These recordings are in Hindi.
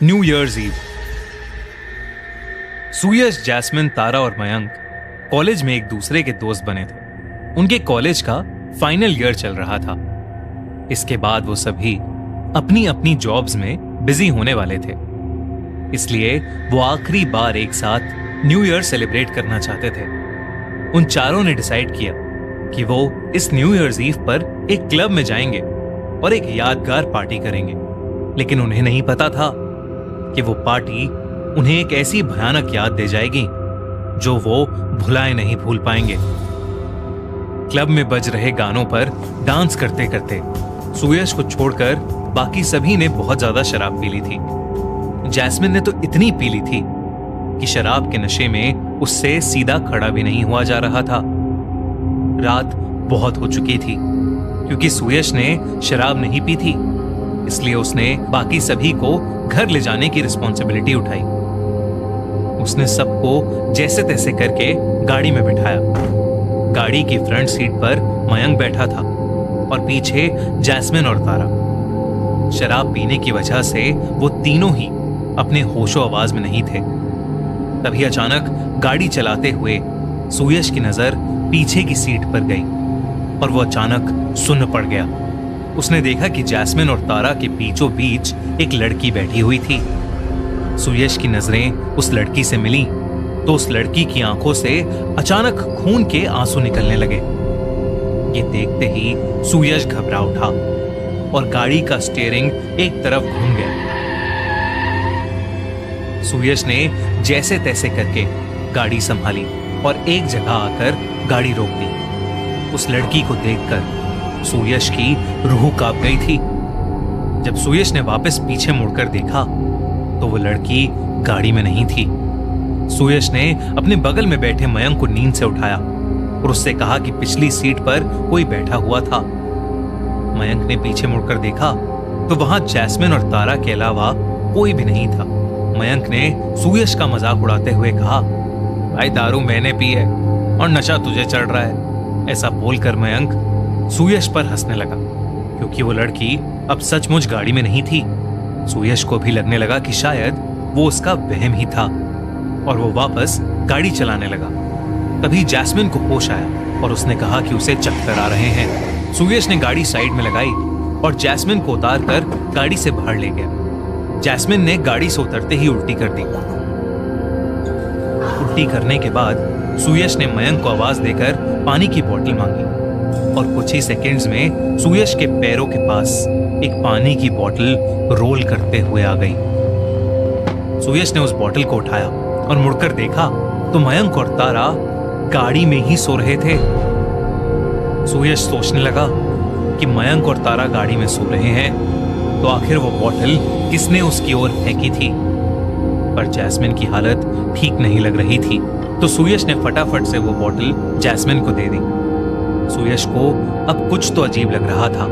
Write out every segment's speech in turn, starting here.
New year's eve. Suyash, Jasmine, Tara और मयंक कॉलेज में एक दूसरे के दोस्त बने थे। उनके कॉलेज का फाइनल ईयर चल रहा था। इसके बाद वो सभी अपनी अपनी जॉब्स में बिजी होने वाले थे, इसलिए वो आखिरी बार एक साथ न्यू ईयर सेलिब्रेट करना चाहते थे। उन चारों ने डिसाइड किया कि वो इस न्यू ईयर्स ईव पर एक क्लब में जाएंगे और एक यादगार पार्टी करेंगे। लेकिन उन्हें नहीं पता था कि वो पार्टी उन्हें एक ऐसी भयानक याद दे जाएगी जो वो भुलाए नहीं भूल पाएंगे। क्लब में बज रहे गानों पर डांस करते करते सुयश को छोड़कर बाकी सभी ने बहुत ज्यादा शराब पी ली थी। जैस्मिन ने तो इतनी पी ली थी कि शराब के नशे में उससे सीधा खड़ा भी नहीं हुआ जा रहा था। रात बहुत हो चुकी थी। क्योंकि सुयश ने शराब नहीं पी थी, इसलिए उसने बाकी सभी को घर ले जाने की रिस्पॉन्सिबिलिटी उठाई। उसने सबको जैसे तैसे करके गाड़ी में बिठाया। गाड़ी की फ्रंट सीट पर मयंक बैठा था और पीछे जैस्मिन और तारा। शराब पीने की वजह से वो तीनों ही अपने होशो आवाज में नहीं थे। तभी अचानक गाड़ी चलाते हुए सुयश की नजर पीछे की सीट पर गई और वो अचानक सुन्न पड़ गया। उसने देखा कि जैस्मिन और तारा के बीचों बीच एक लड़की बैठी हुई थी। सुयश की नजरें उस लड़की से मिली तो उस लड़की की आंखों से अचानक खून के आंसू निकलने लगे। ये देखते ही सुयश घबरा उठा और गाड़ी का स्टीयरिंग एक तरफ घूम गया। सुयश ने जैसे तैसे करके गाड़ी संभाली और एक जगह आकर गाड़ी रोक दी। उस लड़की को देखकर सुयश की रूह कांप गई थी। जब सुयश ने वापस पीछे मुड़कर देखा तो वो लड़की गाड़ी में नहीं थी। सुयश ने अपने बगल में बैठे मयंक को नींद से उठाया और उससे कहा कि पिछली सीट पर कोई बैठा हुआ था। मयंक ने पीछे मुड़कर देखा तो वहां जैस्मिन और तारा के अलावा कोई भी नहीं था। मयंक ने सुयश का मजाक उड़ाते हुए कहा, भाई दारू मैंने पी है और नशा तुझे चढ़ रहा है। ऐसा बोलकर मयंक सुयश पर हंसने लगा, क्योंकि वो लड़की अब सचमुच गाड़ी में नहीं थी। सुयश को भी लगने लगा कि शायद वो उसका वहम ही था और वो वापस गाड़ी चलाने लगा। तभी जैस्मिन को होश आया और उसने कहा कि उसे चक्कर आ रहे हैं। सुयश ने गाड़ी साइड में लगाई और जैस्मिन को उतार कर गाड़ी से बाहर ले गया। जैस्मिन ने गाड़ी से उतरते ही उल्टी कर दी। उल्टी करने के बाद सुयश ने मयंक को आवाज देकर पानी की बोतल मांगी और कुछ ही सेकंड्स में सुयश के पैरों के पास एक पानी की बोतल रोल करते हुए आ गई। सुयश ने उस बोतल को उठाया और मुड़कर देखा तो मयंक और तारा गाड़ी में ही सो रहे थे। सुयश सोचने लगा कि मयंक और तारा गाड़ी में सो रहे हैं तो आखिर वो बोतल किसने उसकी ओर फेंकी थी। पर जैस्मिन की हालत ठीक नहीं लग रही थी तो सुयश ने फटाफट से वो बोतल जैस्मिन को दे दी। सुयश को अब कुछ तो अजीब लग रहा था।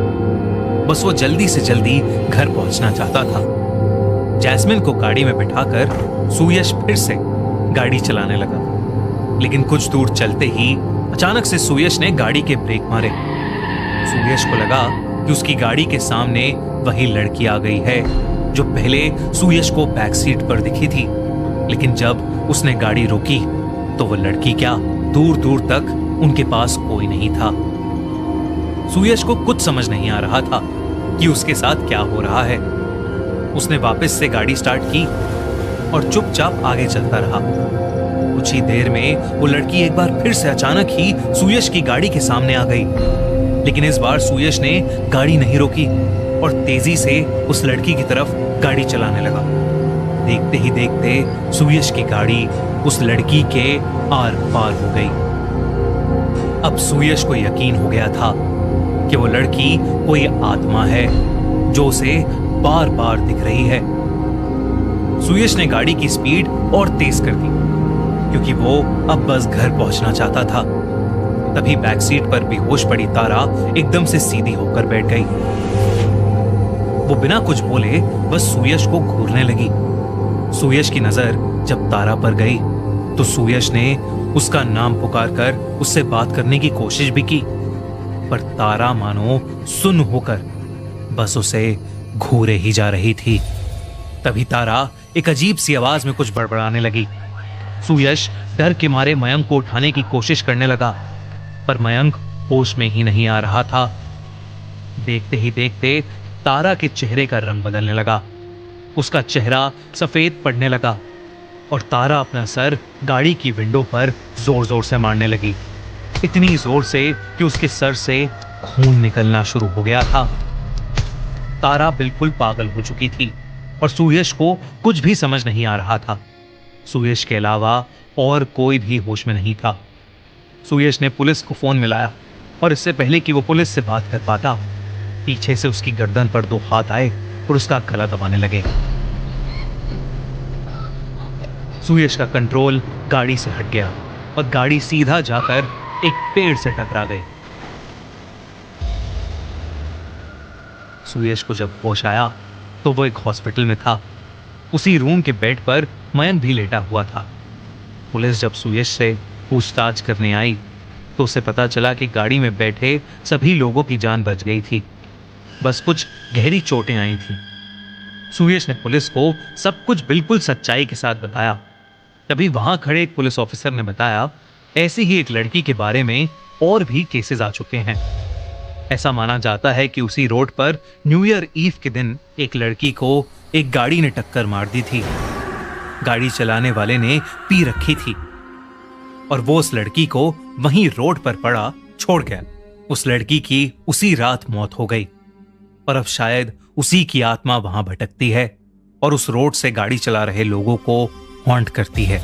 बस वो जल्दी से जल्दी घर पहुंचना चाहता था। जैस्मिन को गाड़ी में बिठाकर सुयश फिर से गाड़ी चलाने लगा। लेकिन कुछ दूर चलते ही अचानक से सुयश ने गाड़ी के ब्रेक मारे। सुयश को लगा कि उसकी गाड़ी के सामने वही लड़की आ गई है जो पहले सुयश को बैक सीट पर दिखी थी। लेकिन जब उसने गाड़ी रोकी तो वो लड़की क्या, दूर दूर तक उनके पास कोई नहीं था। सुयश को कुछ समझ नहीं आ रहा था कि उसके साथ क्या हो रहा है। उसने वापस से गाड़ी स्टार्ट की और चुपचाप आगे चलता रहा। कुछ ही देर में वो लड़की एक बार फिर से अचानक ही सुयश की गाड़ी के सामने आ गई। लेकिन इस बार सुयश ने गाड़ी नहीं रोकी और तेजी से उस लड़की की तरफ गाड़ी चलाने लगा। देखते ही देखते सुयश की गाड़ी उस लड़की के आर पार हो गई। अब सुयश को यकीन हो गया था कि वो लड़की कोई आत्मा है जो उसे बार बार दिख रही है। सुयश ने गाड़ी की स्पीड और तेज कर दी क्योंकि वो अब बस घर पहुंचना चाहता था। तभी बैक सीट पर बेहोश पड़ी तारा एकदम से सीधी होकर बैठ गई। वो बिना कुछ बोले बस सुयश को घूरने लगी। सुयश की नजर जब तारा पर गई तो सुयश ने उसका नाम पुकारकर उससे बात करने की कोशिश भी की, पर तारा मानो सुन्न होकर बस उसे घूरे ही जा रही थी। तभी तारा एक अजीब सी आवाज में कुछ बड़बड़ाने लगी। सुयश डर के मारे मयंक को उठाने की कोशिश करने लगा, पर मयंक होश में ही नहीं आ रहा था। देखते ही देखते तारा के चेहरे का रंग बदलने लगा। उसका चेहरा सफेद पड़ने लगा और तारा अपना सर गाड़ी की विंडो पर जोर जोर से मारने लगी, इतनी जोर से कि उसके सर से खून निकलना शुरू हो गया था। तारा बिल्कुल पागल हो चुकी थी और सुयश को कुछ भी समझ नहीं आ रहा था। सुयश के अलावा और कोई भी होश में नहीं था। सुयश ने पुलिस को फोन मिलाया और इससे पहले कि वो पुलिस से बात कर पाता, पीछे से उसकी गर्दन पर 2 हाथ आए और उसका गला दबाने लगे। सुयश का कंट्रोल गाड़ी से हट गया और गाड़ी सीधा जाकर एक पेड़ से टकरा गई। सुयश को जब होश आया तो वो एक हॉस्पिटल में था। उसी रूम के बेड पर मयंक भी लेटा हुआ था। पुलिस जब सुयश से पूछताछ करने आई तो उसे पता चला कि गाड़ी में बैठे सभी लोगों की जान बच गई थी, बस कुछ गहरी चोटें आई थी। सुयश ने पुलिस को सब कुछ बिल्कुल सच्चाई के साथ बताया। तभी वहां खड़े एक पुलिस ऑफिसर ने बताया, ऐसी ही एक लड़की के बारे में और भी केसेस आ चुके हैं। ऐसा माना जाता है कि उसी रोड पर न्यू ईयर ईव के दिन एक लड़की को एक गाड़ी ने टक्कर मार दी थी। गाड़ी चलाने वाले ने पी रखी थी और वो उस लड़की को वहीं रोड पर पड़ा छोड़ गया। उस लड़की की उसी रात मौत हो गई और अब शायद उसी की आत्मा वहां भटकती है और उस रोड से गाड़ी चला रहे लोगों को हॉन्ट करती है।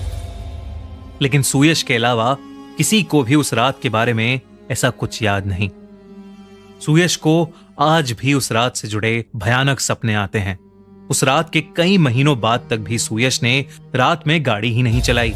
लेकिन सुयश के अलावा किसी को भी उस रात के बारे में ऐसा कुछ याद नहीं। सुयश को आज भी उस रात से जुड़े भयानक सपने आते हैं। उस रात के कई महीनों बाद तक भी सुयश ने रात में गाड़ी ही नहीं चलाई।